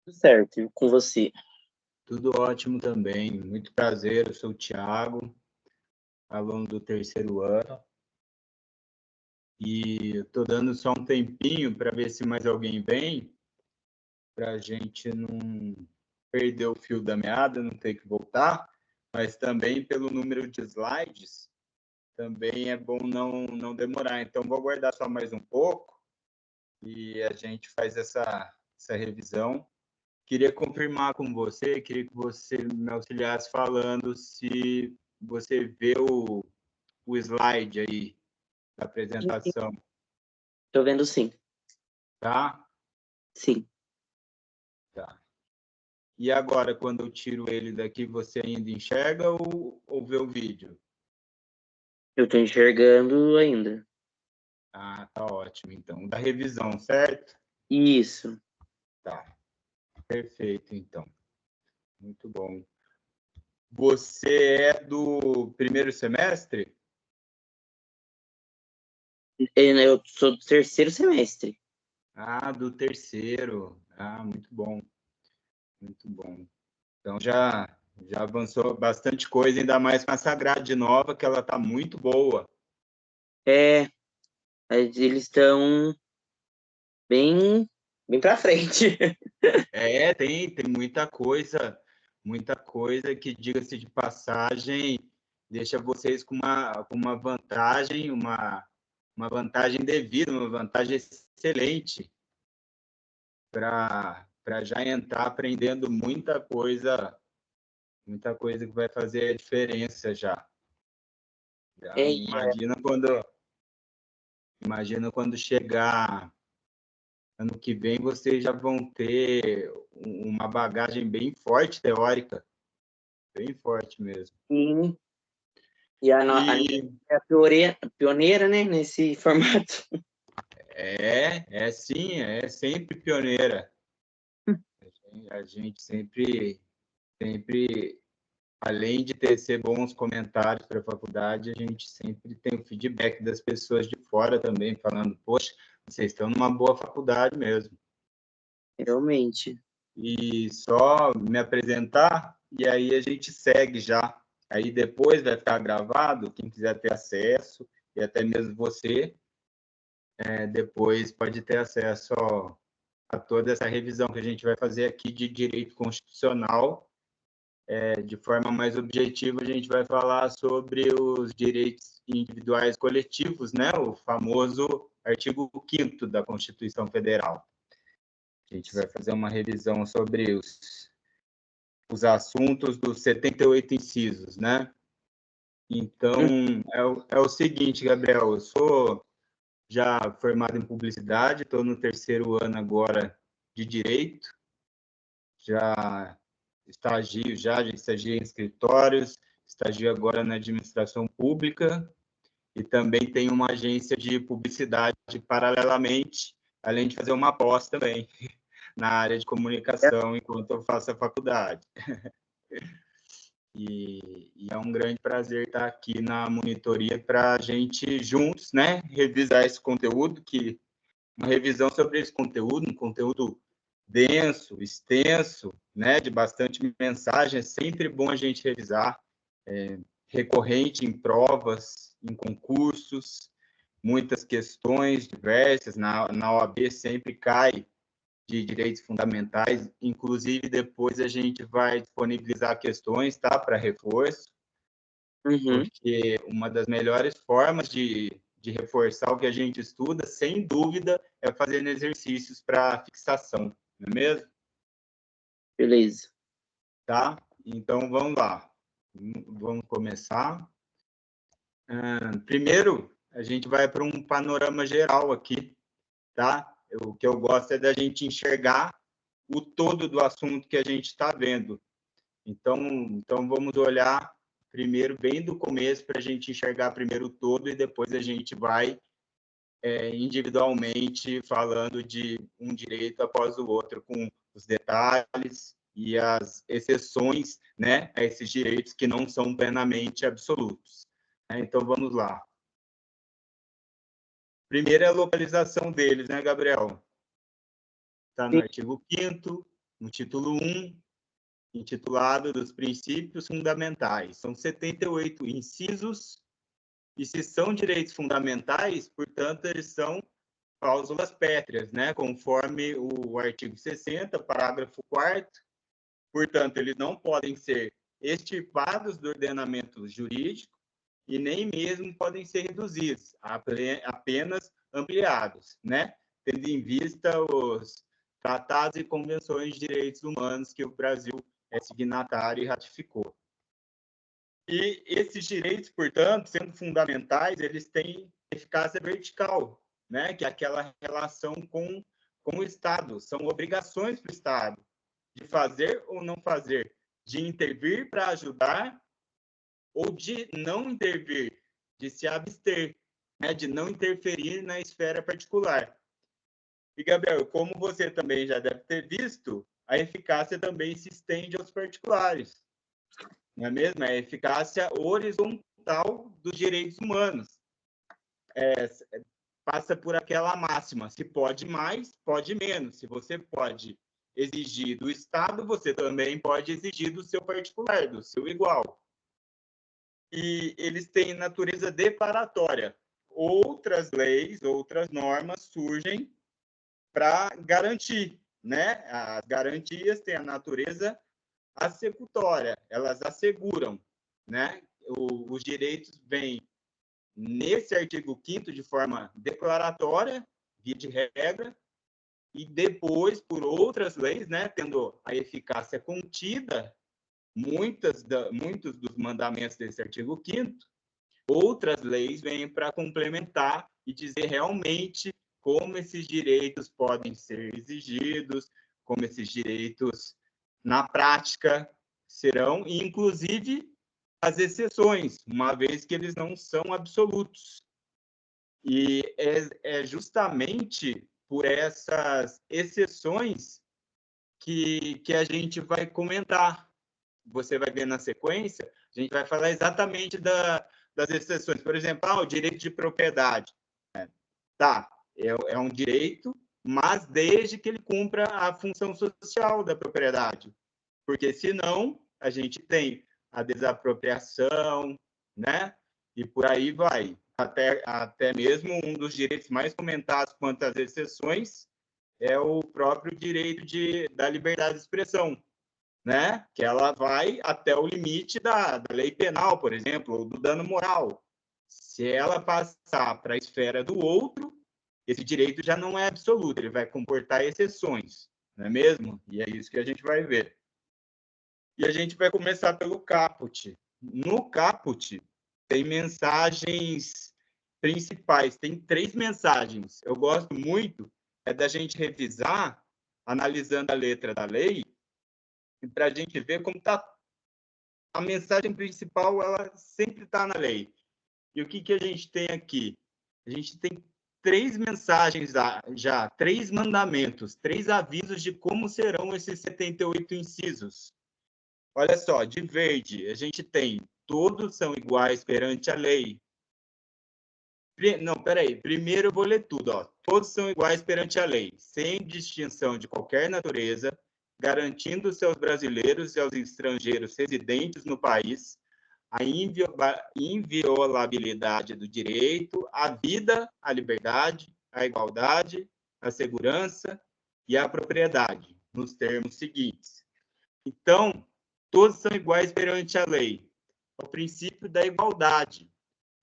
Tudo certo, e com você? Tudo ótimo também. Muito prazer, eu sou o Thiago, aluno do terceiro ano, e estou dando só um tempinho para ver se mais alguém vem, para a gente não perder o fio da meada, não ter que voltar, mas também pelo número de slides, também é bom não demorar. Então, vou aguardar só mais um pouco e a gente faz essa revisão. Queria confirmar com você, queria que você me auxiliasse falando se você vê o slide aí da apresentação, Tô vendo sim, tá? sim. Tá. E agora, quando eu tiro ele daqui, você ainda enxerga ou vê o vídeo? Eu tô enxergando ainda. Ah, tá ótimo, então. Da revisão, certo? Isso. Tá. Perfeito, então. Muito bom. Você é do primeiro semestre? Eu sou do terceiro semestre. Ah, do terceiro. Ah, muito bom, muito bom. Então já avançou bastante coisa, ainda mais com essa grade nova, que ela está muito boa. É, eles estão bem pra frente. É, tem muita coisa que, diga-se de passagem, deixa vocês com uma vantagem, uma vantagem devida, uma vantagem excelente para já entrar aprendendo muita coisa que vai fazer a diferença já. Já É, imagina quando chegar ano que vem, vocês já vão ter uma bagagem bem forte teórica, bem forte mesmo. sim. E a minha E é a pioneira, né, nesse formato. é sim, é sempre pioneira. A gente sempre, além de tecer bons comentários para a faculdade, a gente sempre tem o feedback das pessoas de fora também, falando, poxa, vocês estão numa boa faculdade mesmo. Realmente. E só me apresentar, e aí a gente segue já. Aí depois vai ficar gravado, quem quiser ter acesso, e até mesmo você, depois pode ter acesso a toda essa revisão que a gente vai fazer aqui de direito constitucional. De forma mais objetiva, a gente vai falar sobre os direitos individuais coletivos, né? O famoso artigo 5º da Constituição Federal. A gente vai fazer uma revisão sobre os assuntos dos 78 incisos, né? Então, é o seguinte, Gabriel, eu sou já formado em publicidade, estou no terceiro ano agora de Direito, já estagiei em escritórios, estagio agora na administração pública e também tenho uma agência de publicidade paralelamente, além de fazer uma pós também na área de comunicação enquanto eu faço a faculdade. E é um grande prazer estar aqui na monitoria para a gente juntos, né, revisar esse conteúdo, que uma revisão sobre esse conteúdo, um conteúdo denso, extenso, né, de bastante mensagem, é sempre bom a gente revisar, recorrente em provas, em concursos, muitas questões diversas, na OAB sempre cai de direitos fundamentais, inclusive depois a gente vai disponibilizar questões, tá, para reforço, Uhum. porque uma das melhores formas de reforçar o que a gente estuda, sem dúvida, é fazendo exercícios para fixação, não é mesmo? Beleza. Tá? Então, vamos lá. Vamos começar. Primeiro, a gente vai para um panorama geral aqui, tá? O que eu gosto é da gente enxergar o todo do assunto que a gente está vendo. Então, vamos olhar primeiro bem do começo para a gente enxergar primeiro o todo e depois a gente vai individualmente falando de um direito após o outro, com os detalhes e as exceções, né, a esses direitos que não são plenamente absolutos. Então, vamos lá. Primeiro é a localização deles, né, Gabriel? Está no Sim. artigo 5º, no título 1, intitulado dos princípios fundamentais. São 78 incisos, e se são direitos fundamentais, portanto, eles são cláusulas pétreas, né? Conforme o artigo 60, parágrafo 4º, portanto, eles não podem ser extirpados do ordenamento jurídico e nem mesmo podem ser reduzidos, apenas ampliados, né? Tendo em vista os tratados e convenções de direitos humanos que o Brasil é signatário e ratificou. E esses direitos, portanto, sendo fundamentais, eles têm eficácia vertical, né? Que é aquela relação com o Estado. São obrigações para o Estado de fazer ou não fazer, de intervir para ajudar ou de não intervir, de se abster, né? De não interferir na esfera particular. E, Gabriel, como você também já deve ter visto, a eficácia também se estende aos particulares. Não é mesmo? É a eficácia horizontal dos direitos humanos. Passa por aquela máxima: se pode mais, pode menos. Se você pode exigir do Estado, você também pode exigir do seu particular, do seu igual. E eles têm natureza declaratória. Outras leis, outras normas surgem para garantir, né? As garantias têm a natureza assecutória, elas asseguram, né? Os direitos vêm nesse artigo 5º de forma declaratória, via de regra, e depois por outras leis, né, tendo a eficácia contida, muitos dos mandamentos desse artigo 5º, outras leis vêm para complementar e dizer realmente como esses direitos podem ser exigidos, como esses direitos na prática serão, e inclusive as exceções, uma vez que eles não são absolutos. E é justamente por essas exceções que a gente vai comentar. Você vai ver na sequência, a gente vai falar exatamente das exceções. Por exemplo, o direito de propriedade. Tá, é um direito, mas desde que ele cumpra a função social da propriedade. Porque senão a gente tem a desapropriação, né? E por aí vai. Até mesmo um dos direitos mais comentados quanto às exceções é o próprio direito da liberdade de expressão, né? Que ela vai até o limite da lei penal, por exemplo, ou do dano moral. Se ela passar para a esfera do outro, esse direito já não é absoluto, ele vai comportar exceções, não é mesmo? E é isso que a gente vai ver. E a gente vai começar pelo caput. No caput, tem mensagens principais, tem 3 mensagens. Eu gosto muito da gente revisar, analisando a letra da lei, para a gente ver como está. A mensagem principal, ela sempre está na lei. E o que a gente tem aqui? A gente tem 3 mensagens já, 3 mandamentos, 3 avisos de como serão esses 78 incisos. Olha só, de verde, a gente tem: todos são iguais perante a lei. Não, peraí, primeiro eu vou ler tudo. Todos são iguais perante a lei, sem distinção de qualquer natureza, garantindo-se aos brasileiros e aos estrangeiros residentes no país a inviolabilidade do direito à vida, à liberdade, à igualdade, à segurança e à propriedade, nos termos seguintes. Então, todos são iguais perante a lei. O princípio da igualdade.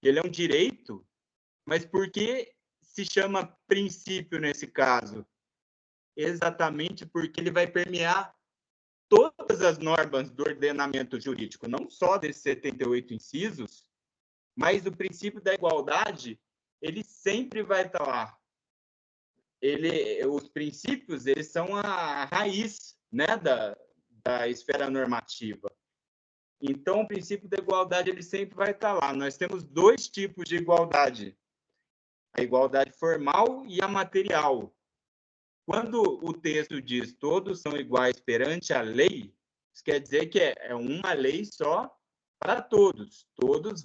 Ele é um direito, mas por que se chama princípio nesse caso? Exatamente porque ele vai permear todas as normas do ordenamento jurídico, não só desses 78 incisos, mas o princípio da igualdade, ele sempre vai estar lá. Os princípios, eles são a raiz, né, da esfera normativa. Então, o princípio da igualdade, ele sempre vai estar lá. Nós temos 2 tipos de igualdade: a igualdade formal e a material. Quando o texto diz todos são iguais perante a lei, isso quer dizer que é uma lei só para todos. Todos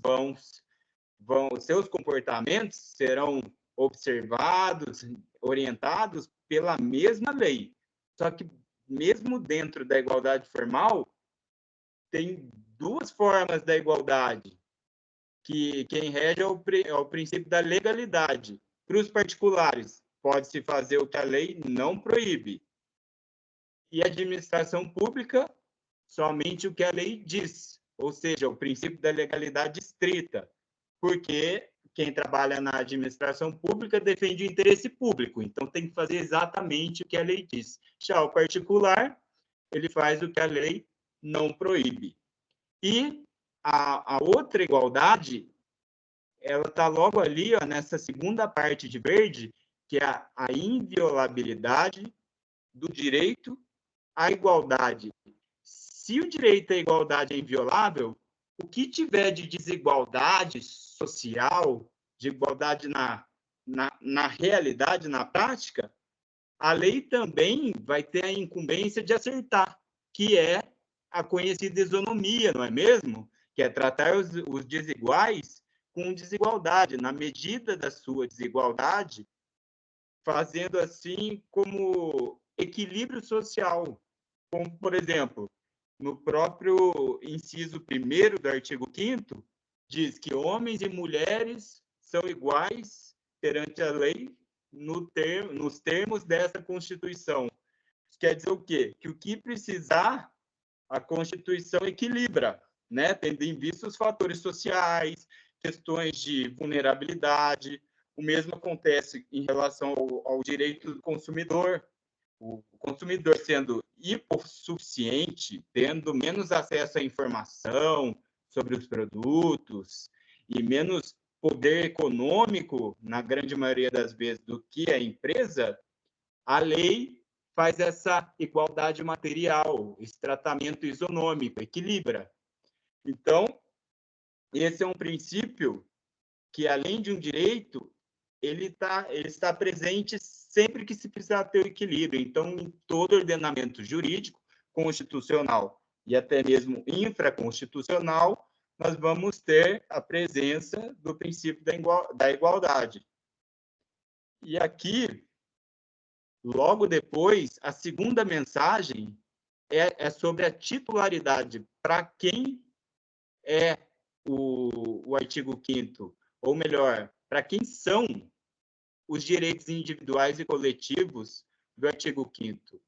seus comportamentos serão observados, orientados pela mesma lei. Só que mesmo dentro da igualdade formal, tem duas formas da igualdade, que quem rege é o princípio da legalidade. Para os particulares, pode-se fazer o que a lei não proíbe. E a administração pública, somente o que a lei diz, ou seja, o princípio da legalidade estrita, porque quem trabalha na administração pública defende o interesse público, então tem que fazer exatamente o que a lei diz. Já o particular, ele faz o que a lei não proíbe. E a outra igualdade, ela está logo ali, ó, nessa segunda parte de verde, que é a inviolabilidade do direito à igualdade. Se o direito à igualdade é inviolável, o que tiver de desigualdade social, de igualdade na realidade, na prática, a lei também vai ter a incumbência de acertar, que é a conhecida isonomia, não é mesmo? Que é tratar os desiguais com desigualdade, na medida da sua desigualdade, fazendo assim como equilíbrio social. Como, por exemplo, no próprio inciso 1º do artigo 5º, diz que homens e mulheres são iguais perante a lei nos termos dessa Constituição. Isso quer dizer o quê? Que o que precisar, a Constituição equilibra, né? Tendo em vista os fatores sociais, questões de vulnerabilidade. O mesmo acontece em relação ao direito do consumidor. O consumidor sendo hipossuficiente, tendo menos acesso à informação sobre os produtos e menos poder econômico, na grande maioria das vezes, do que a empresa, a lei faz essa igualdade material, esse tratamento isonômico, equilibra. Então, esse é um princípio que, além de um direito, ele está presente sempre que se precisar ter o equilíbrio. Então, em todo ordenamento jurídico, constitucional e até mesmo infraconstitucional, nós vamos ter a presença do princípio da igualdade. E aqui, logo depois, a segunda mensagem é sobre a titularidade. Para quem é o artigo 5º, ou melhor, para quem são os direitos individuais e coletivos do artigo 5º,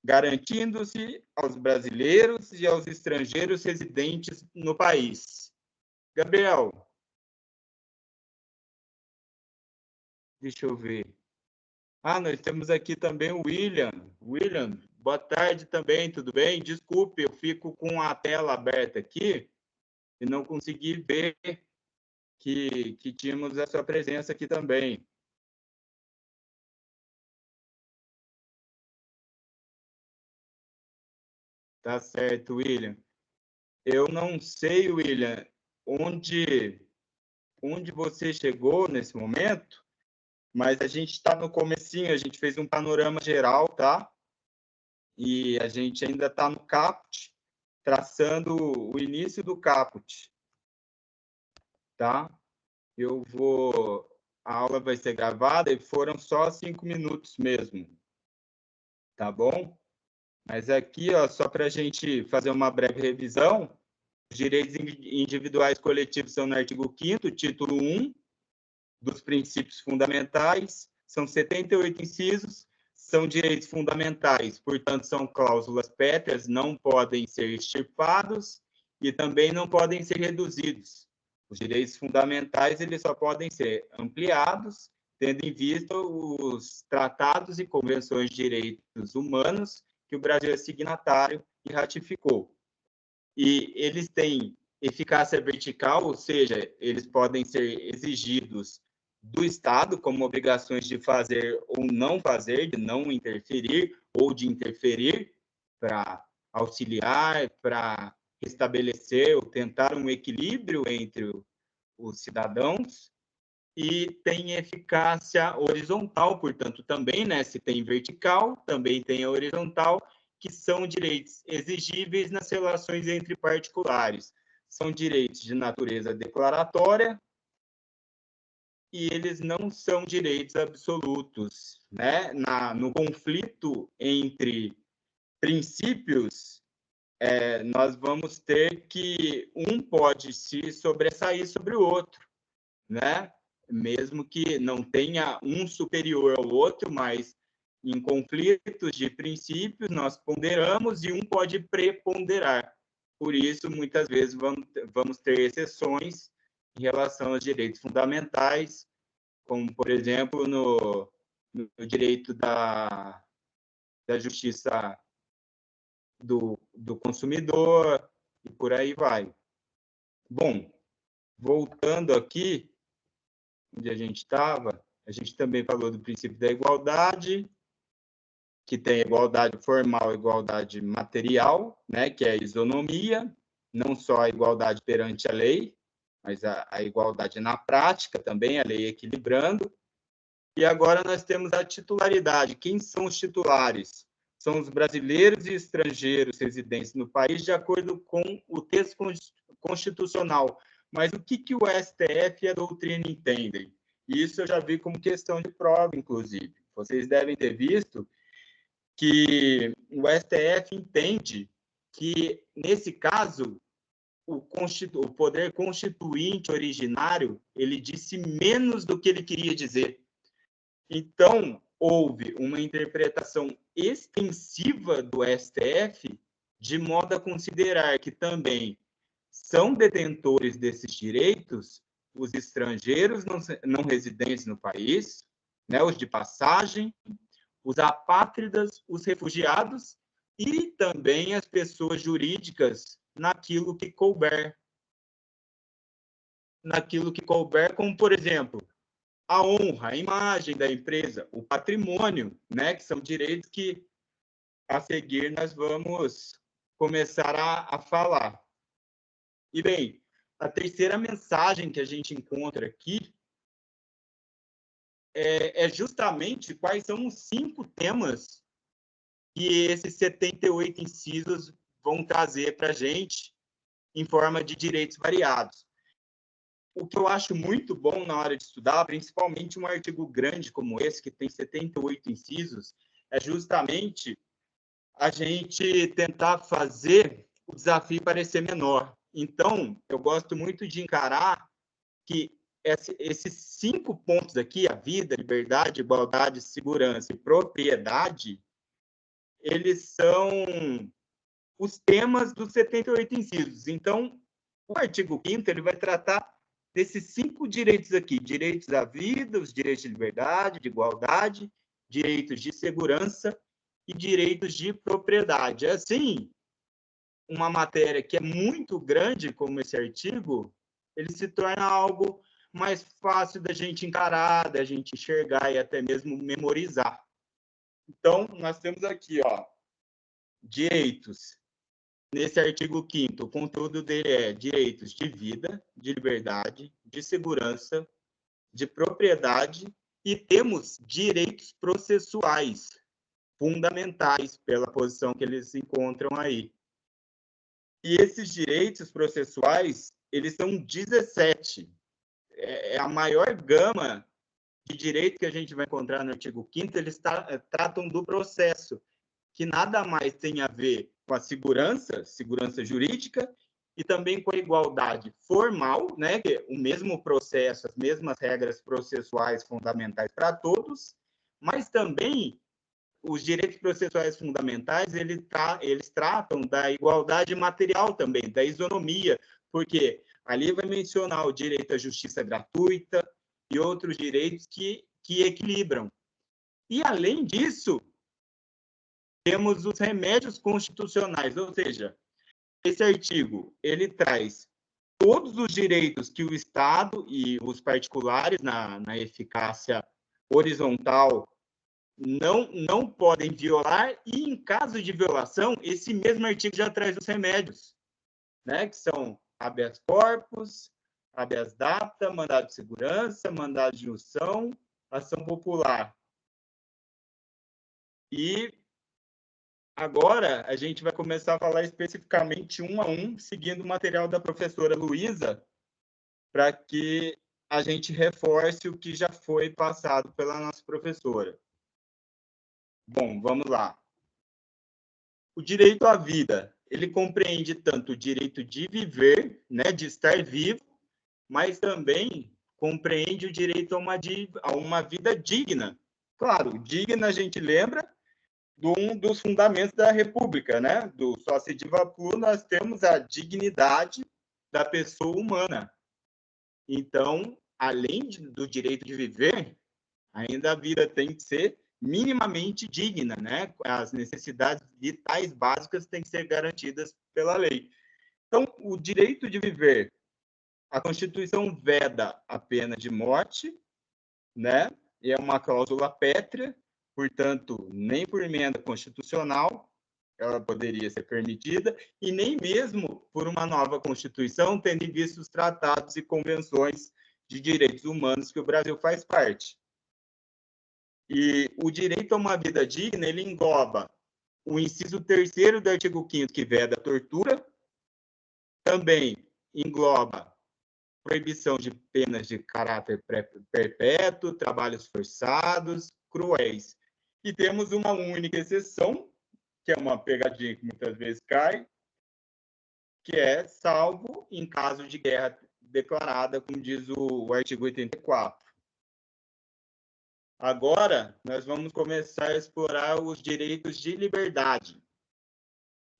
garantindo-se aos brasileiros e aos estrangeiros residentes no país. Gabriel, deixa eu ver. Nós temos aqui também o William. William, boa tarde também, tudo bem? Desculpe, eu fico com a tela aberta aqui e não consegui ver que tínhamos a sua presença aqui também. Tá certo, William. Eu não sei, William, onde você chegou nesse momento, mas a gente está no comecinho, a gente fez um panorama geral, tá? E a gente ainda está no caput, traçando o início do caput, tá? A aula vai ser gravada e foram só 5 minutos mesmo, tá bom? Mas aqui, ó, só para a gente fazer uma breve revisão, os direitos individuais coletivos são no artigo 5º, título 1, dos princípios fundamentais, são 78 incisos, são direitos fundamentais, portanto, são cláusulas pétreas, não podem ser extirpados e também não podem ser reduzidos. Os direitos fundamentais, eles só podem ser ampliados, tendo em vista os tratados e convenções de direitos humanos que o Brasil é signatário e ratificou. E eles têm eficácia vertical, ou seja, eles podem ser exigidos do Estado como obrigações de fazer ou não fazer, de não interferir ou de interferir para auxiliar, para restabelecer ou tentar um equilíbrio entre os cidadãos, e tem eficácia horizontal, portanto, também, né, se tem vertical, também tem a horizontal, que são direitos exigíveis nas relações entre particulares. São direitos de natureza declaratória e eles não são direitos absolutos, né? No conflito entre princípios, nós vamos ter que um pode se sobressair sobre o outro, né? Mesmo que não tenha um superior ao outro, mas em conflitos de princípios nós ponderamos e um pode preponderar. Por isso, muitas vezes vamos ter exceções em relação aos direitos fundamentais, como, por exemplo, no direito da justiça do consumidor, e por aí vai. Bom, voltando aqui, onde a gente também falou do princípio da igualdade, que tem a igualdade formal e igualdade material, né, que é a isonomia, não só a igualdade perante a lei, mas a igualdade na prática também, a lei equilibrando. E agora nós temos a titularidade. Quem são os titulares? São os brasileiros e estrangeiros residentes no país, de acordo com o texto constitucional. Mas o que o STF e a doutrina entendem? Isso eu já vi como questão de prova, inclusive. Vocês devem ter visto que o STF entende que, nesse caso, o poder constituinte originário, ele disse menos do que ele queria dizer. Então, houve uma interpretação extensiva do STF, de modo a considerar que também são detentores desses direitos os estrangeiros não residentes no país, né, os de passagem, os apátridas, os refugiados e também as pessoas jurídicas naquilo que couber. Naquilo que couber, como, por exemplo, a honra, a imagem da empresa, o patrimônio, né, que são direitos que, a seguir, nós vamos começar a falar. E, bem, a terceira mensagem que a gente encontra aqui é justamente quais são os 5 temas que esses 78 incisos vão trazer para a gente em forma de direitos variados. O que eu acho muito bom na hora de estudar, principalmente um artigo grande como esse, que tem 78 incisos, é justamente a gente tentar fazer o desafio parecer menor. Então, eu gosto muito de encarar que esses 5 pontos aqui, a vida, liberdade, igualdade, segurança e propriedade, eles são os temas dos 78 incisos. Então, o artigo 5º ele vai tratar desses 5 direitos aqui: direitos à vida, os direitos de liberdade, de igualdade, direitos de segurança e direitos de propriedade. Assim, uma matéria que é muito grande, como esse artigo, ele se torna algo mais fácil da gente encarar, da gente enxergar e até mesmo memorizar. Então, nós temos aqui, ó, direitos. Nesse artigo 5º, o conteúdo dele é direitos de vida, de liberdade, de segurança, de propriedade, e temos direitos processuais fundamentais pela posição que eles encontram aí. E esses direitos processuais, eles são 17. É a maior gama de direito que a gente vai encontrar no artigo 5º, eles tratam do processo, que nada mais tem a ver com a segurança jurídica, e também com a igualdade formal, né, que é o mesmo processo, as mesmas regras processuais fundamentais para todos, mas também os direitos processuais fundamentais, eles tratam da igualdade material também, da isonomia, porque ali vai mencionar o direito à justiça gratuita e outros direitos que equilibram. E, além disso, temos os remédios constitucionais, ou seja, esse artigo ele traz todos os direitos que o Estado e os particulares, na eficácia horizontal, não podem violar, e, em caso de violação, esse mesmo artigo já traz os remédios, né, que são habeas corpus, habeas data, mandado de segurança, mandado de injunção, ação popular. E agora a gente vai começar a falar especificamente um a um, seguindo o material da professora Luísa, para que a gente reforce o que já foi passado pela nossa professora. Bom, vamos lá. O direito à vida, ele compreende tanto o direito de viver, né, de estar vivo, mas também compreende o direito a uma vida digna. Claro, digna a gente lembra de um dos fundamentos da República, né? Do Sócio de Vapor, nós temos a dignidade da pessoa humana. Então, além do direito de viver, ainda a vida tem que ser minimamente digna, né? As necessidades vitais básicas têm que ser garantidas pela lei. Então, o direito de viver, a Constituição veda a pena de morte, né? E é uma cláusula pétrea, portanto, nem por emenda constitucional ela poderia ser permitida, e nem mesmo por uma nova Constituição, tendo em vista os tratados e convenções de direitos humanos que o Brasil faz parte. E o direito a uma vida digna, ele engloba o inciso 3º do artigo 5º, que veda a tortura, também engloba proibição de penas de caráter perpétuo, trabalhos forçados, cruéis. E temos uma única exceção, que é uma pegadinha que muitas vezes cai, que é salvo em caso de guerra declarada, como diz o artigo 84. Agora, nós vamos começar a explorar os direitos de liberdade.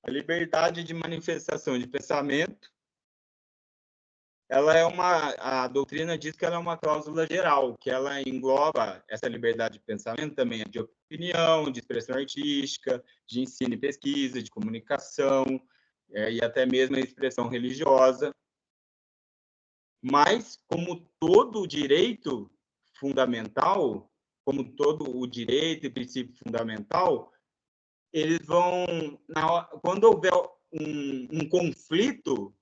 A liberdade de manifestação de pensamento, a doutrina diz que ela é uma cláusula geral, que ela engloba essa liberdade de pensamento também, de opinião, de expressão artística, de ensino e pesquisa, de comunicação, e até mesmo a expressão religiosa. Mas, como todo direito fundamental, como todo o direito e princípio fundamental, eles vão, quando houver um conflito,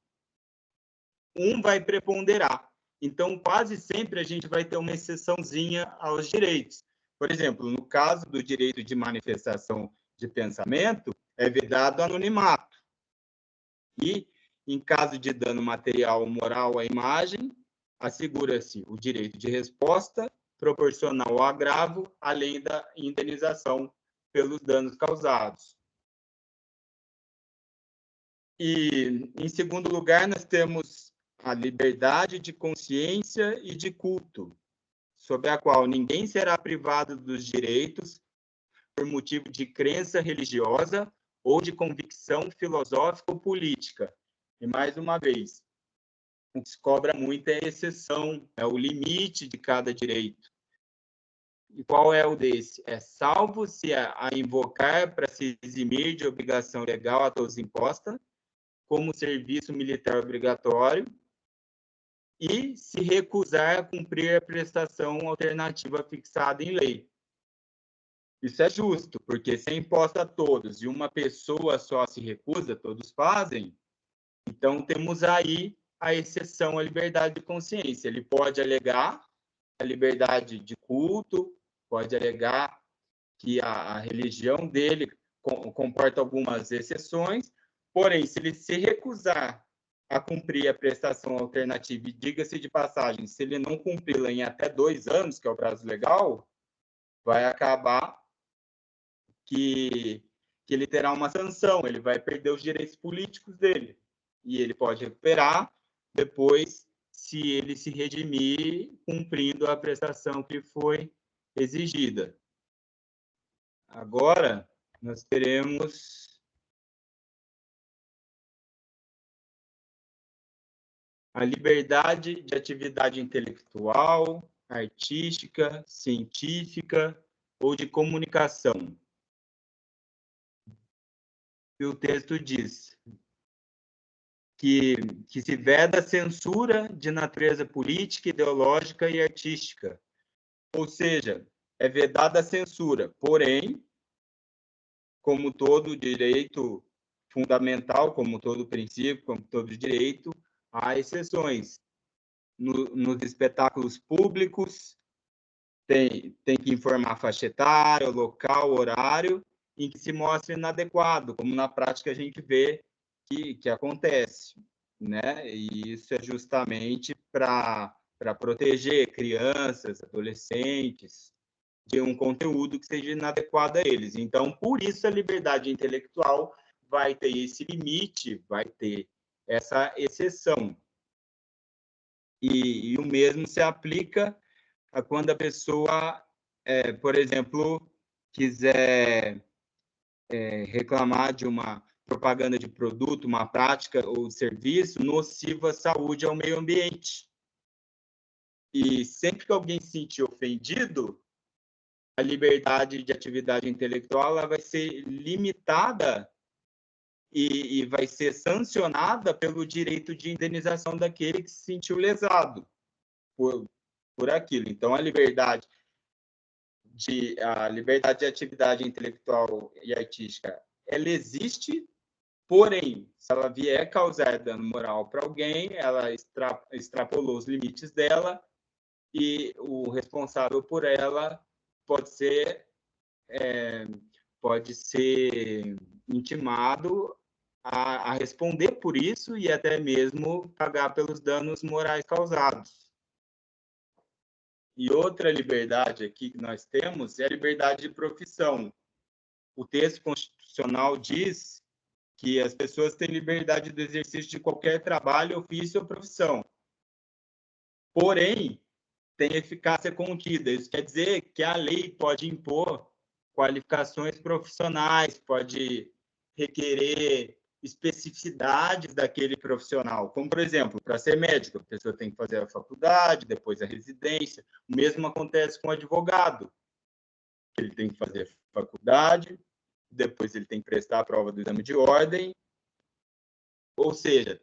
um vai preponderar. Então, quase sempre a gente vai ter uma exceçãozinha aos direitos. Por exemplo, no caso do direito de manifestação de pensamento, é vedado anonimato. E, em caso de dano material ou moral à imagem, assegura-se o direito de resposta proporcional ao agravo, além da indenização pelos danos causados. E, em segundo lugar, nós temos a liberdade de consciência e de culto, sobre a qual ninguém será privado dos direitos por motivo de crença religiosa ou de convicção filosófica ou política. E, mais uma vez, o que se cobra muito é a exceção, é o limite de cada direito. E qual é o desse? É salvo se a invocar para se eximir de obrigação legal a todos imposta, como serviço militar obrigatório, e se recusar a cumprir a prestação alternativa fixada em lei. Isso é justo, porque se é imposta a todos e uma pessoa só se recusa, todos fazem, então temos aí a exceção à liberdade de consciência. Ele pode alegar a liberdade de culto, pode alegar que a religião dele comporta algumas exceções, porém, se ele se recusar a cumprir a prestação alternativa, e diga-se de passagem, se ele não cumpri-la em até 2 anos, que é o prazo legal, vai acabar que ele terá uma sanção, ele vai perder os direitos políticos dele. E ele pode recuperar depois, se ele se redimir cumprindo a prestação que foi exigida. Agora, nós teremos a liberdade de atividade intelectual, artística, científica ou de comunicação. E o texto diz que se veda a censura de natureza política, ideológica e artística. Ou seja, é vedada a censura, porém, como todo direito fundamental, como todo princípio, como todo direito, há exceções. Nos espetáculos públicos, tem que informar a faixa etária, o local, o horário, em que se mostra inadequado, como na prática a gente vê que acontece, né? E isso é justamente para proteger crianças, adolescentes, de um conteúdo que seja inadequado a eles. Então, por isso a liberdade intelectual vai ter esse limite, vai ter essa exceção. E o mesmo se aplica a quando a pessoa, por exemplo, quiser reclamar de uma propaganda de produto, uma prática ou serviço nociva à saúde e ao meio ambiente. E sempre que alguém se sentir ofendido, a liberdade de atividade intelectual ela vai ser limitada e vai ser sancionada pelo direito de indenização daquele que se sentiu lesado por aquilo. Então, a liberdade de atividade intelectual e artística, ela existe, porém, se ela vier causar dano moral para alguém, ela extrapolou os limites dela e o responsável por ela pode ser intimado a responder por isso e até mesmo pagar pelos danos morais causados. E outra liberdade aqui que nós temos é a liberdade de profissão. O texto constitucional diz que as pessoas têm liberdade do exercício de qualquer trabalho, ofício ou profissão. Porém, tem eficácia contida. Isso quer dizer que a lei pode impor qualificações profissionais, pode requerer especificidades daquele profissional. Como, por exemplo, para ser médico, a pessoa tem que fazer a faculdade, depois a residência. O mesmo acontece com o advogado. Ele tem que fazer a faculdade, depois ele tem que prestar a prova do exame de ordem. Ou seja,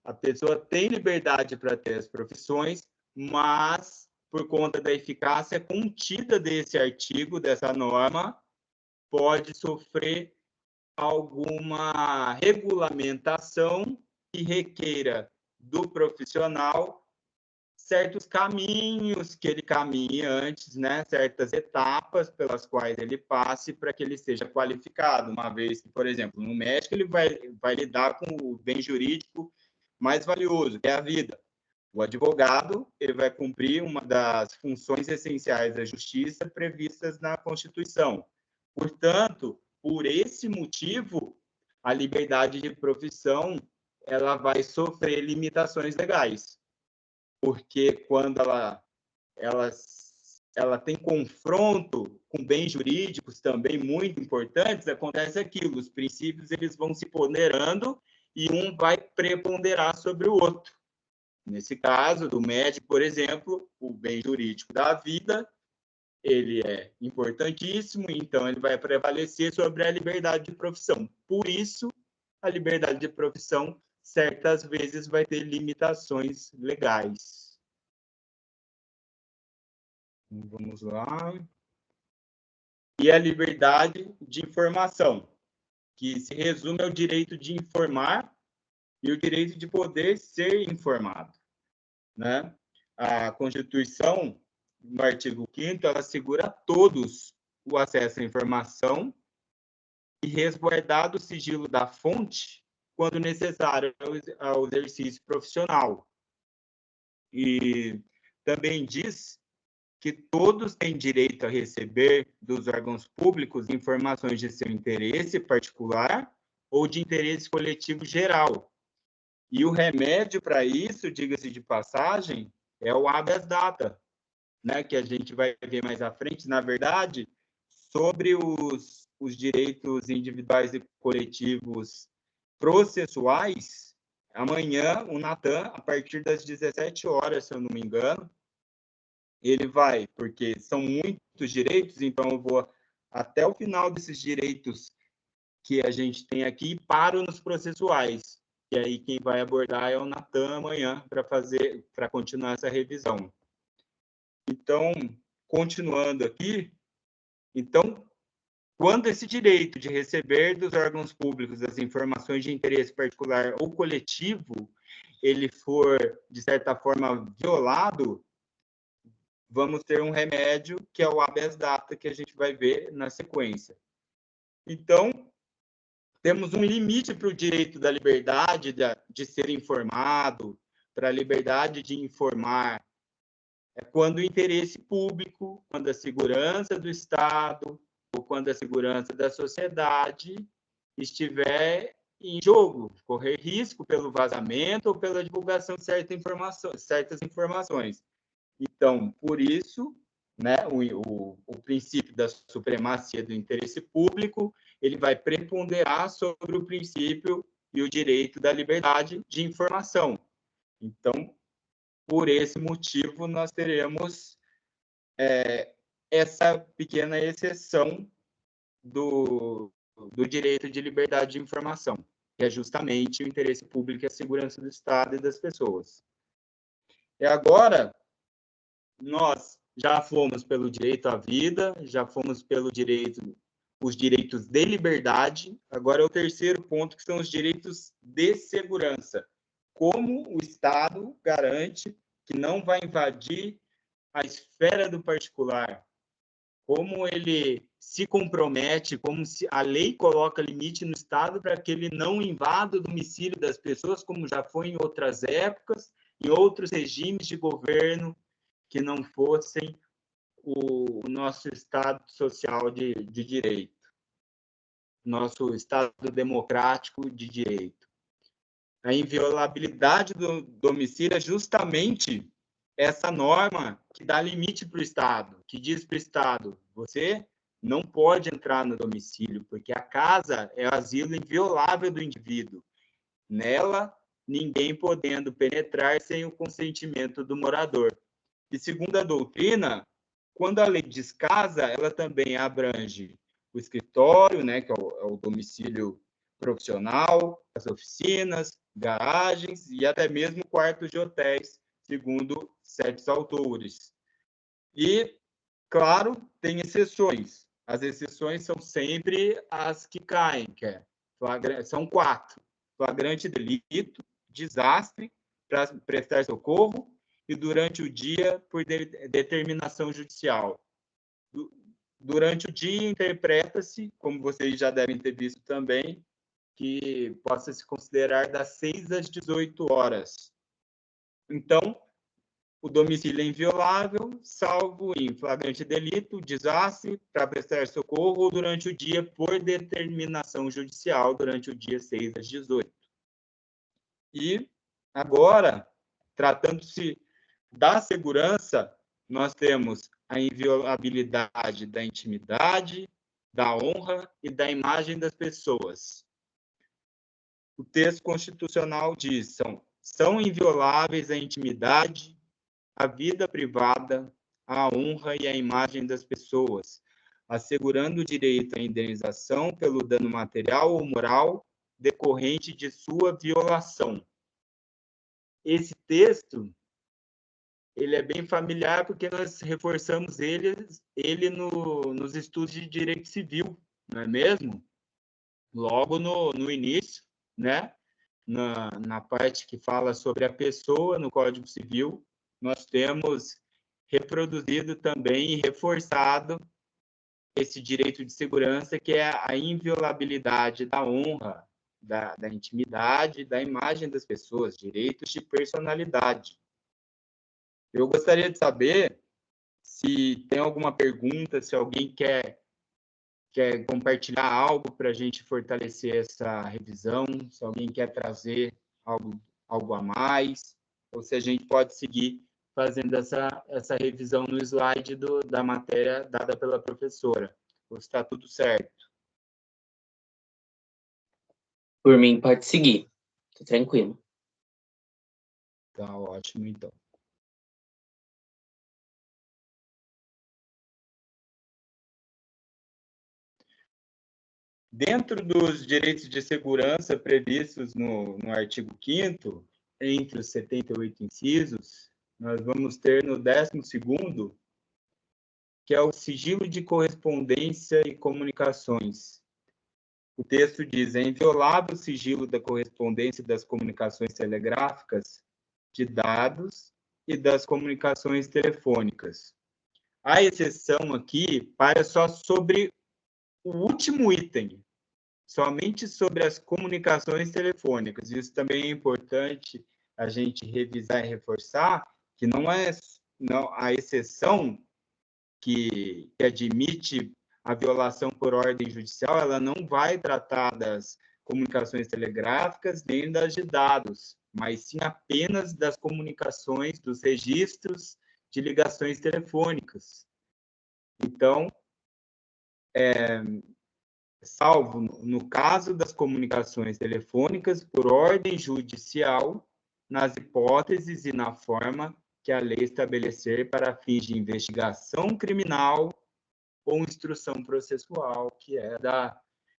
a pessoa tem liberdade para ter as profissões, mas, por conta da eficácia contida desse artigo, dessa norma, pode sofrer alguma regulamentação que requeira do profissional certos caminhos que ele caminhe antes, né? Certas etapas pelas quais ele passe para que ele seja qualificado. Uma vez que, por exemplo, no médico, ele vai lidar com o bem jurídico mais valioso, que é a vida. O advogado, ele vai cumprir uma das funções essenciais da justiça previstas na Constituição. Portanto, por esse motivo, a liberdade de profissão ela vai sofrer limitações legais, porque quando ela tem confronto com bens jurídicos também muito importantes, acontece aquilo, os princípios eles vão se ponderando e um vai preponderar sobre o outro. Nesse caso, do médico, por exemplo, o bem jurídico da vida, ele é importantíssimo, então ele vai prevalecer sobre a liberdade de profissão. Por isso, a liberdade de profissão, certas vezes, vai ter limitações legais. Vamos lá. E a liberdade de informação, que se resume ao direito de informar e o direito de poder ser informado, né? A Constituição, no artigo 5º, ela assegura a todos o acesso à informação e resguardado o sigilo da fonte quando necessário ao exercício profissional. E também diz que todos têm direito a receber dos órgãos públicos informações de seu interesse particular ou de interesse coletivo geral. E o remédio para isso, diga-se de passagem, é o habeas data, né, que a gente vai ver mais à frente, na verdade, sobre os direitos individuais e coletivos processuais. Amanhã, o Natan, a partir das 17 horas, se eu não me engano, ele vai, porque são muitos direitos, então eu vou até o final desses direitos que a gente tem aqui e paro nos processuais. E aí quem vai abordar é o Natan amanhã para continuar essa revisão. Então, continuando aqui, então, quando esse direito de receber dos órgãos públicos as informações de interesse particular ou coletivo, ele for, de certa forma, violado, vamos ter um remédio que é o habeas data, que a gente vai ver na sequência. Então, temos um limite para o direito da liberdade de ser informado, para a liberdade de informar. É quando o interesse público, quando a segurança do Estado, ou quando a segurança da sociedade estiver em jogo, correr risco pelo vazamento ou pela divulgação de certas informações. Então, por isso, né, o princípio da supremacia do interesse público, ele vai preponderar sobre o princípio e o direito da liberdade de informação. Então, por esse motivo, nós teremos essa pequena exceção do direito de liberdade de informação, que é justamente o interesse público e a segurança do Estado e das pessoas. E agora, nós já fomos pelo direito à vida, já fomos pelo os direitos de liberdade, agora é o terceiro ponto, que são os direitos de segurança. Como o Estado garante que não vai invadir a esfera do particular, como ele se compromete, como a lei coloca limite no Estado para que ele não invada o domicílio das pessoas, como já foi em outras épocas, em outros regimes de governo que não fossem o nosso Estado social de direito, nosso Estado democrático de direito. A inviolabilidade do domicílio é justamente essa norma que dá limite para o Estado, que diz para o Estado, você não pode entrar no domicílio, porque a casa é o asilo inviolável do indivíduo. Nela, ninguém podendo penetrar sem o consentimento do morador. E segundo a doutrina, quando a lei diz casa, ela também abrange o escritório, né, que é o domicílio profissional, as oficinas, garagens e até mesmo quartos de hotéis, segundo certos autores. E, claro, tem exceções. As exceções são sempre as que caem, são 4. Flagrante delito, desastre, para prestar socorro e durante o dia por determinação judicial. Durante o dia interpreta-se, como vocês já devem ter visto também, que possa se considerar das 6 às 18 horas. Então, o domicílio é inviolável, salvo em flagrante delito, desastre, para prestar socorro ou durante o dia por determinação judicial, durante o dia 6 às 18. E agora, tratando-se da segurança, nós temos a inviolabilidade da intimidade, da honra e da imagem das pessoas. O texto constitucional diz: são invioláveis a intimidade, a vida privada, a honra e a imagem das pessoas, assegurando o direito à indenização pelo dano material ou moral decorrente de sua violação. Esse texto, ele é bem familiar porque nós reforçamos ele nos estudos de direito civil, não é mesmo? Logo no início, né? Na parte que fala sobre a pessoa no Código Civil, nós temos reproduzido também e reforçado esse direito de segurança, que é a inviolabilidade da honra, da intimidade, da imagem das pessoas, direitos de personalidade. Eu gostaria de saber se tem alguma pergunta, se alguém quer compartilhar algo para a gente fortalecer essa revisão, se alguém quer trazer algo a mais, ou se a gente pode seguir fazendo essa revisão no slide da matéria dada pela professora. Ou está tudo certo? Por mim, pode seguir. Tô tranquilo. Tá ótimo, então. Dentro dos direitos de segurança previstos no artigo 5º, entre os 78 incisos, nós vamos ter no 12º, que é o sigilo de correspondência e comunicações. O texto diz: é inviolável o sigilo da correspondência e das comunicações telegráficas, de dados e das comunicações telefônicas. A exceção aqui para só sobre o último item, somente sobre as comunicações telefônicas. Isso também é importante a gente revisar e reforçar, que não a exceção que admite a violação por ordem judicial, ela não vai tratar das comunicações telegráficas nem das de dados, mas sim apenas das comunicações, dos registros de ligações telefônicas. Então, salvo no caso das comunicações telefônicas por ordem judicial, nas hipóteses e na forma que a lei estabelecer para fins de investigação criminal ou instrução processual, que é da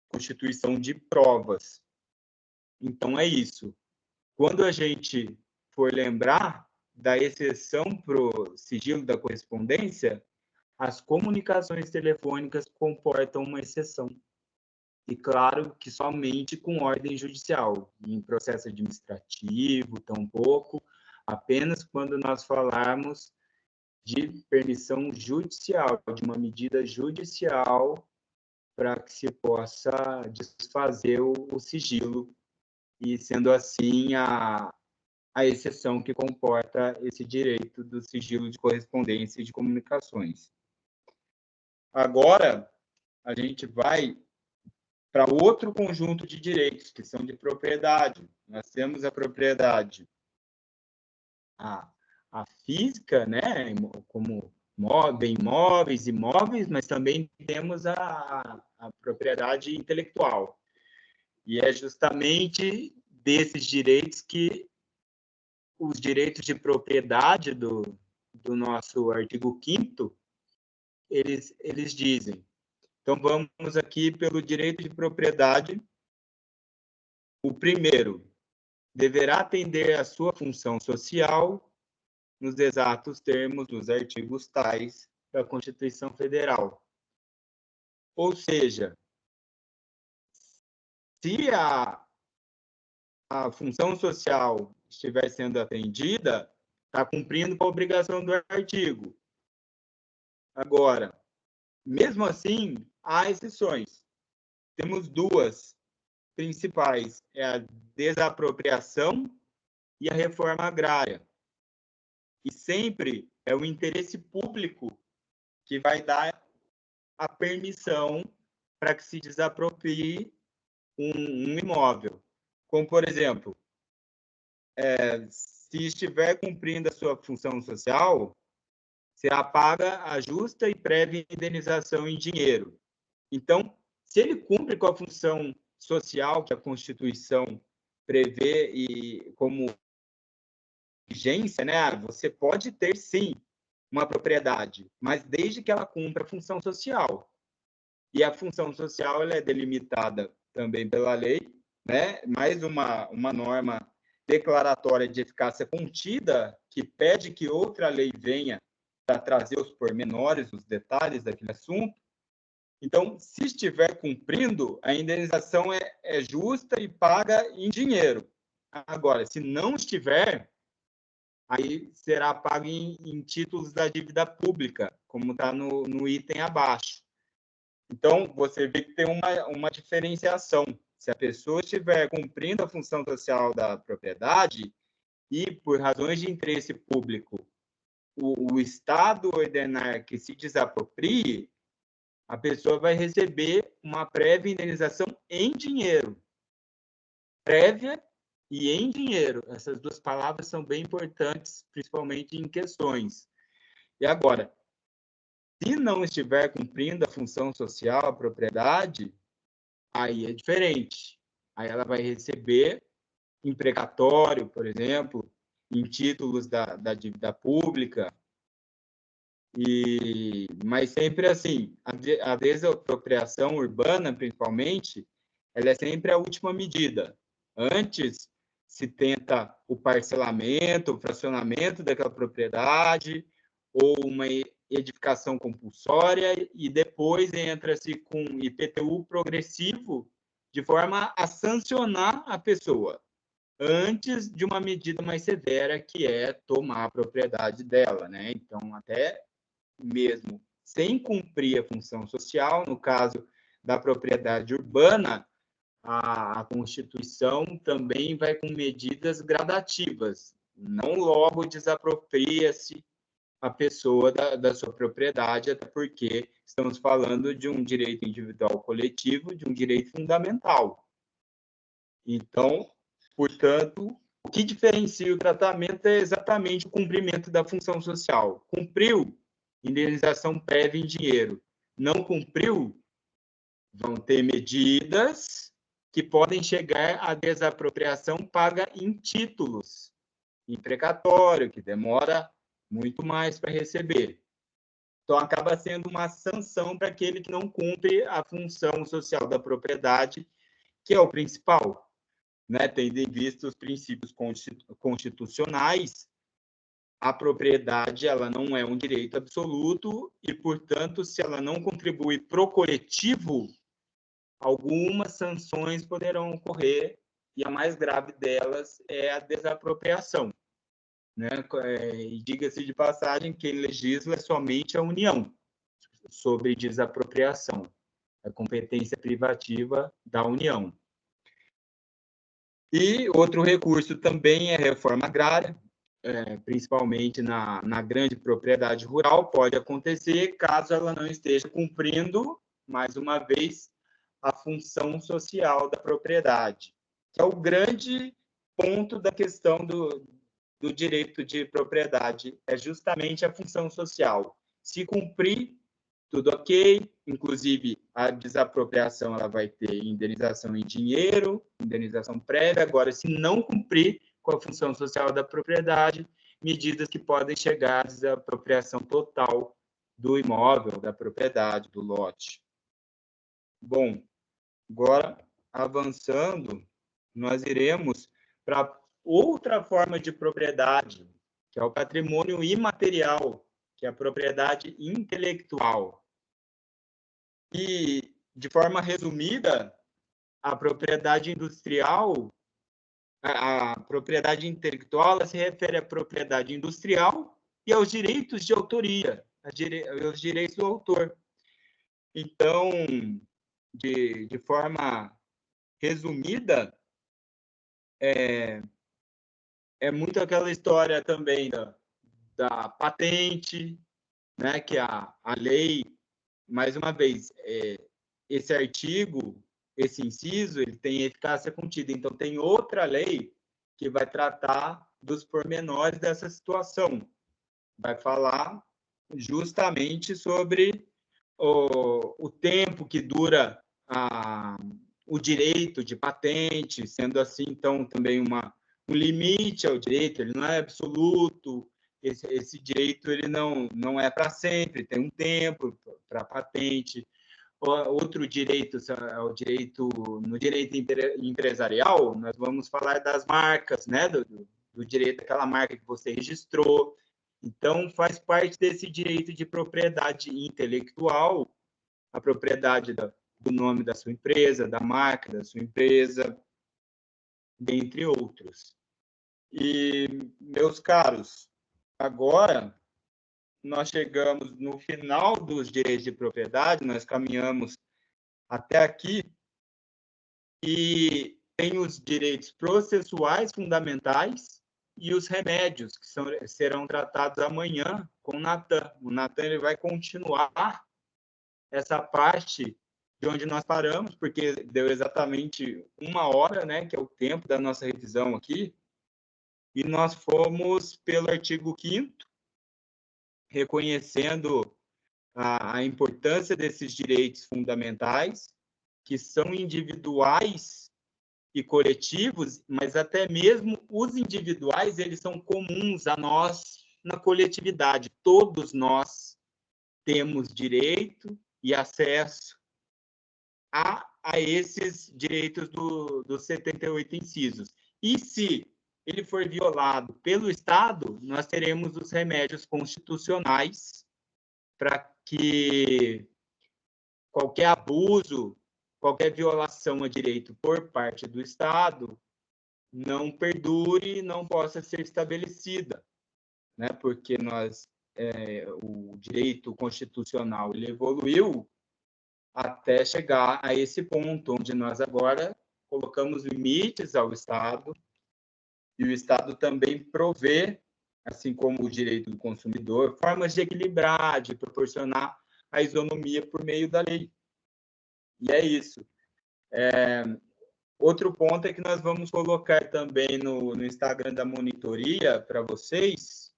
constituição de provas. Então, é isso. Quando a gente for lembrar da exceção para o sigilo da correspondência, as comunicações telefônicas comportam uma exceção. E, claro, que somente com ordem judicial, em processo administrativo, tampouco, apenas quando nós falarmos de permissão judicial, de uma medida judicial para que se possa desfazer o sigilo, e sendo assim a exceção que comporta esse direito do sigilo de correspondência e de comunicações. Agora, a gente vai para outro conjunto de direitos, que são de propriedade. Nós temos a propriedade, a física, né, como bem imóveis, imóveis, mas também temos a propriedade intelectual. E é justamente desses direitos que os direitos de propriedade do nosso artigo 5º, eles dizem. Então, vamos aqui pelo direito de propriedade. O primeiro, deverá atender à sua função social nos exatos termos dos artigos tais da Constituição Federal. Ou seja, se a função social estiver sendo atendida, está cumprindo com a obrigação do artigo. Agora, mesmo assim, há exceções. Temos duas principais, é a desapropriação e a reforma agrária. E sempre é o interesse público que vai dar a permissão para que se desaproprie um imóvel. Como, por exemplo, se estiver cumprindo a sua função social, será paga a justa e prévia indenização em dinheiro. Então, se ele cumpre com a função social que a Constituição prevê e como vigência, né? Você pode ter, sim, uma propriedade, mas desde que ela cumpra a função social. E a função social ela é delimitada também pela lei, né? Mais uma norma declaratória de eficácia contida que pede que outra lei venha para trazer os pormenores, os detalhes daquele assunto. Então, se estiver cumprindo, a indenização é justa e paga em dinheiro. Agora, se não estiver, aí será pago em títulos da dívida pública, como está no item abaixo. Então, você vê que tem uma diferenciação. Se a pessoa estiver cumprindo a função social da propriedade e, por razões de interesse público, o Estado ordenar que se desaproprie, a pessoa vai receber uma prévia indenização em dinheiro. Prévia e em dinheiro. Essas duas palavras são bem importantes, principalmente em questões. E agora, se não estiver cumprindo a função social, a propriedade, aí é diferente. Aí ela vai receber em precatório, por exemplo, em títulos da dívida pública, mas sempre assim, a desapropriação urbana, principalmente, ela é sempre a última medida. Antes se tenta o parcelamento, o fracionamento daquela propriedade, ou uma edificação compulsória, e depois entra-se com IPTU progressivo, de forma a sancionar a pessoa, antes de uma medida mais severa, que é tomar a propriedade dela, né? Então, até mesmo sem cumprir a função social, no caso da propriedade urbana, a Constituição também vai com medidas gradativas. Não logo desapropria-se a pessoa da sua propriedade, até porque estamos falando de um direito individual coletivo, de um direito fundamental. Então, portanto, o que diferencia o tratamento é exatamente o cumprimento da função social. Cumpriu, indenização prévia em dinheiro. Não cumpriu, vão ter medidas que podem chegar à desapropriação paga em títulos, em precatório, que demora muito mais para receber. Então, acaba sendo uma sanção para aquele que não cumpre a função social da propriedade, que é o principal, né? Tendo em vista os princípios constitucionais, a propriedade ela não é um direito absoluto e, portanto, se ela não contribui para o coletivo, algumas sanções poderão ocorrer, e a mais grave delas é a desapropriação, né? E diga-se de passagem, quem legisla é somente a União sobre desapropriação, a competência privativa da União. E outro recurso também é a reforma agrária, principalmente na grande propriedade rural, pode acontecer caso ela não esteja cumprindo, mais uma vez, a função social da propriedade, que é o grande ponto da questão do direito de propriedade, é justamente a função social. Se cumprir, tudo ok, inclusive a desapropriação ela vai ter indenização em dinheiro, indenização prévia. Agora, se não cumprir com a função social da propriedade, medidas que podem chegar à desapropriação total do imóvel, da propriedade, do lote. Bom, agora, avançando, nós iremos para outra forma de propriedade, que é o patrimônio imaterial, que é a propriedade intelectual. E, de forma resumida, a propriedade industrial, a propriedade intelectual, ela se refere à propriedade industrial e aos direitos de autoria, aos direitos do autor. Então, de forma resumida, é muito aquela história também da patente, né, que a lei, mais uma vez, esse artigo, esse inciso, ele tem eficácia contida. Então, tem outra lei que vai tratar dos pormenores dessa situação. Vai falar justamente sobre o tempo que dura o direito de patente, sendo assim, então, também um limite ao direito, ele não é absoluto, esse direito ele não é para sempre, tem um tempo para a patente. Outro direito, o direito no direito empresarial, nós vamos falar das marcas, né, do direito daquela marca que você registrou. Então, faz parte desse direito de propriedade intelectual, a propriedade do nome da sua empresa, da marca da sua empresa, dentre outros. E, meus caros, agora nós chegamos no final dos direitos de propriedade, nós caminhamos até aqui, e tem os direitos processuais fundamentais e os remédios, que serão tratados amanhã com o Natan. O Natan ele vai continuar essa parte de onde nós paramos, porque deu exatamente 1 hora, né, que é o tempo da nossa revisão aqui, e nós fomos pelo artigo 5º, reconhecendo a importância desses direitos fundamentais, que são individuais e coletivos, mas até mesmo os individuais, eles são comuns a nós na coletividade. Todos nós temos direito e acesso a esses direitos dos 78 incisos. E se ele for violado pelo Estado, nós teremos os remédios constitucionais para que qualquer abuso, qualquer violação a direito por parte do Estado não perdure, não possa ser estabelecida, né? Porque o direito constitucional ele evoluiu até chegar a esse ponto, onde nós agora colocamos limites ao Estado, e o Estado também provê, assim como o direito do consumidor, formas de equilibrar, de proporcionar a isonomia por meio da lei. E é isso. Outro ponto é que nós vamos colocar também no Instagram da monitoria para vocês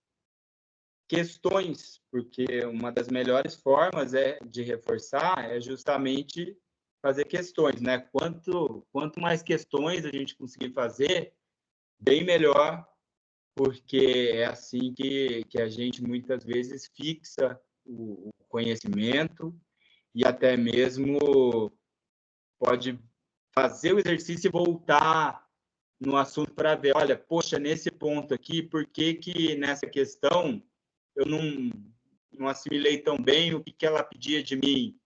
questões, porque uma das melhores formas de reforçar é justamente fazer questões, né? Quanto mais questões a gente conseguir fazer, bem melhor, porque é assim que a gente muitas vezes fixa o conhecimento e até mesmo pode fazer o exercício e voltar no assunto para ver, olha, poxa, nesse ponto aqui, por que nessa questão eu não assimilei tão bem o que ela pedia de mim?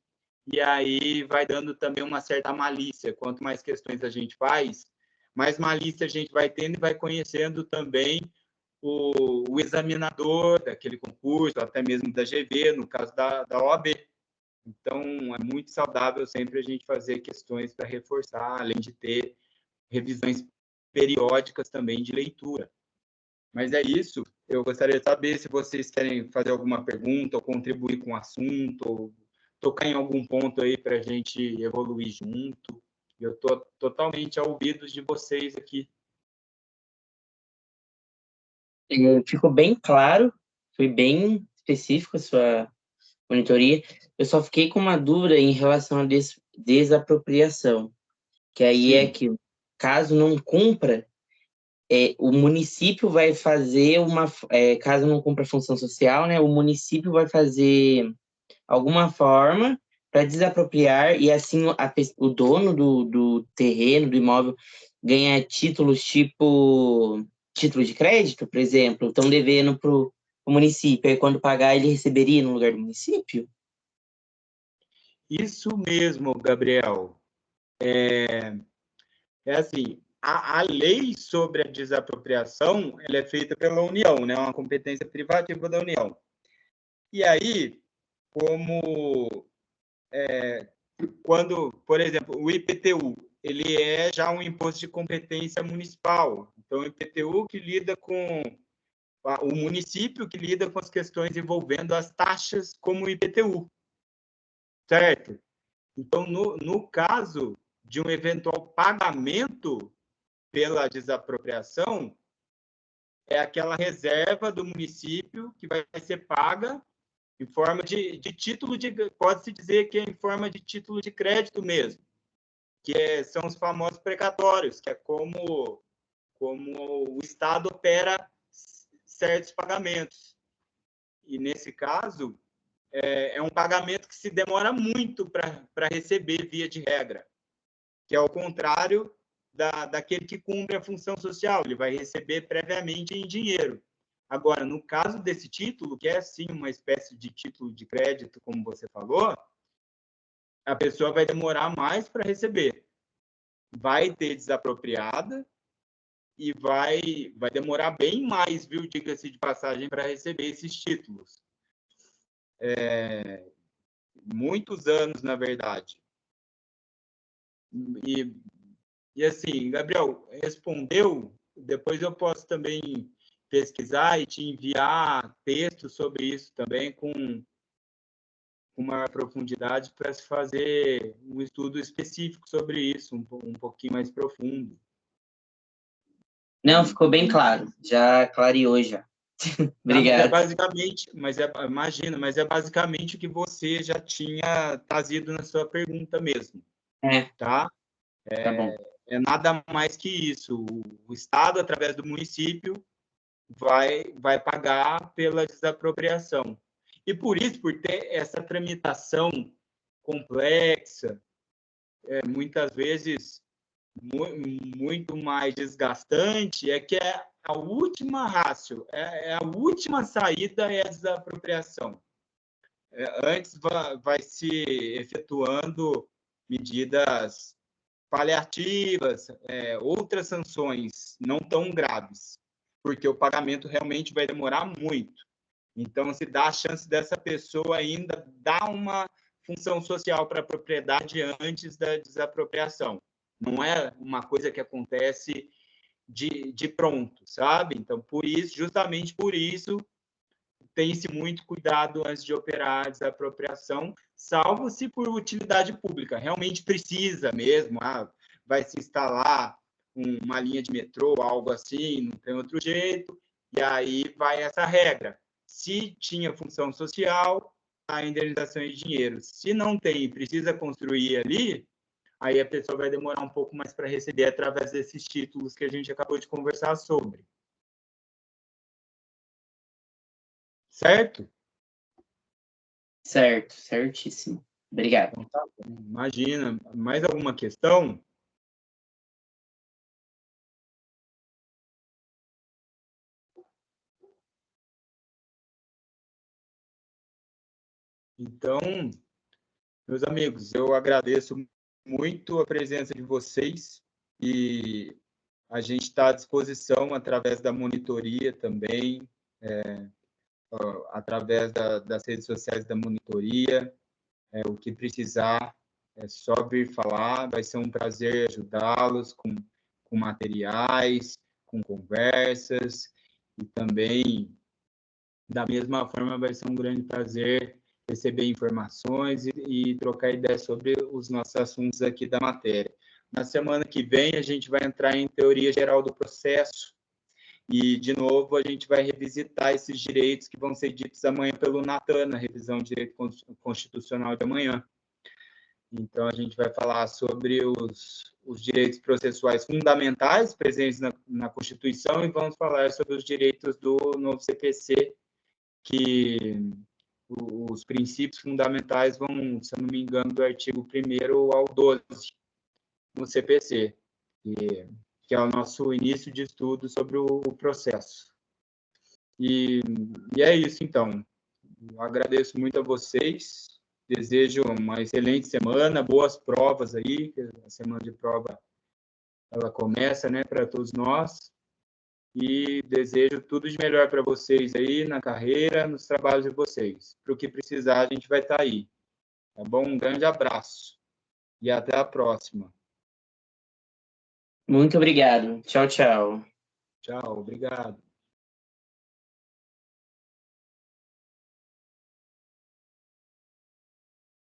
E aí vai dando também uma certa malícia. Quanto mais questões a gente faz, mais malícia a gente vai tendo e vai conhecendo também o examinador daquele concurso, até mesmo da GV, no caso da OAB. Então, é muito saudável sempre a gente fazer questões para reforçar, além de ter revisões periódicas também de leitura. Mas é isso. Eu gostaria de saber se vocês querem fazer alguma pergunta ou contribuir com o assunto, ou tocar em algum ponto aí para a gente evoluir junto. Eu estou totalmente ao ouvidos de vocês aqui. Ficou bem claro, foi bem específico a sua monitoria. Eu só fiquei com uma dúvida em relação à desapropriação, que aí é Sim. que, caso não cumpra, o município vai fazer caso não cumpra a função social, né, o município vai fazer alguma forma para desapropriar e assim o dono do terreno, do imóvel, ganha títulos tipo título de crédito, por exemplo, estão devendo para o município, aí quando pagar ele receberia no lugar do município? Isso mesmo, Gabriel. É assim, a lei sobre a desapropriação, ela é feita pela União, né? É uma competência privativa da União. E aí, quando, por exemplo, o IPTU, ele é já um imposto de competência municipal. Então, o IPTU que lida com o município que lida com as questões envolvendo as taxas como o IPTU, certo? Então, no caso de um eventual pagamento pela desapropriação, é aquela reserva do município que vai ser paga em forma de título pode-se dizer que é em forma de título de crédito mesmo, são os famosos precatórios, que é como o Estado opera certos pagamentos. E, nesse caso, é um pagamento que se demora muito para receber, via de regra, que é ao contrário daquele que cumpre a função social, ele vai receber previamente em dinheiro. Agora, no caso desse título, que é sim uma espécie de título de crédito, como você falou, a pessoa vai demorar mais para receber. Vai ter desapropriada e vai demorar bem mais, viu, diga-se de passagem, para receber esses títulos. Muitos anos, na verdade. E assim, Gabriel, respondeu? Depois eu posso também pesquisar e te enviar texto sobre isso também com maior profundidade para se fazer um estudo específico sobre isso, um pouquinho mais profundo. Não, ficou bem claro, já clareou já. Tá, Obrigado. mas é basicamente o que você já tinha trazido na sua pergunta mesmo, tá? Tá bom. É nada mais que isso. O Estado, através do município, vai pagar pela desapropriação. E por isso, por ter essa tramitação complexa, muitas vezes muito mais desgastante, é que é a última rácio, a última saída é a desapropriação. Antes vai se efetuando medidas paliativas, outras sanções não tão graves, porque o pagamento realmente vai demorar muito. Então, se dá a chance dessa pessoa ainda dar uma função social para a propriedade antes da desapropriação. Não é uma coisa que acontece de pronto, sabe? Então, justamente por isso, tem-se muito cuidado antes de operar a desapropriação, salvo se por utilidade pública. Realmente precisa mesmo, vai se instalar uma linha de metrô, algo assim, não tem outro jeito, e aí vai essa regra. Se tinha função social, a indenização em dinheiro. Se não tem, precisa construir ali, aí a pessoa vai demorar um pouco mais para receber através desses títulos que a gente acabou de conversar sobre. Certo? Certo, certíssimo. Obrigado. Então, tá bom. Imagina. Mais alguma questão? Então, meus amigos, eu agradeço muito a presença de vocês e a gente está à disposição através da monitoria também, através das redes sociais da monitoria. O que precisar, é só vir falar. Vai ser um prazer ajudá-los com materiais, com conversas, e também, da mesma forma, vai ser um grande prazer receber informações e trocar ideias sobre os nossos assuntos aqui da matéria. Na semana que vem, a gente vai entrar em teoria geral do processo e, de novo, a gente vai revisitar esses direitos que vão ser ditos amanhã pelo Natan, na revisão de direito constitucional de amanhã. Então, a gente vai falar sobre os direitos processuais fundamentais presentes na Constituição e vamos falar sobre os direitos do novo CPC, que os princípios fundamentais vão, se eu não me engano, do artigo 1º ao 12 no CPC, que é o nosso início de estudo sobre o processo. E é isso, então. Eu agradeço muito a vocês, desejo uma excelente semana, boas provas aí, a semana de prova ela começa, né, para todos nós, e desejo tudo de melhor para vocês aí na carreira, nos trabalhos de vocês. Para o que precisar, a gente vai estar aí. Tá bom? Um grande abraço e até a próxima. Muito obrigado. Tchau, tchau. Tchau, obrigado.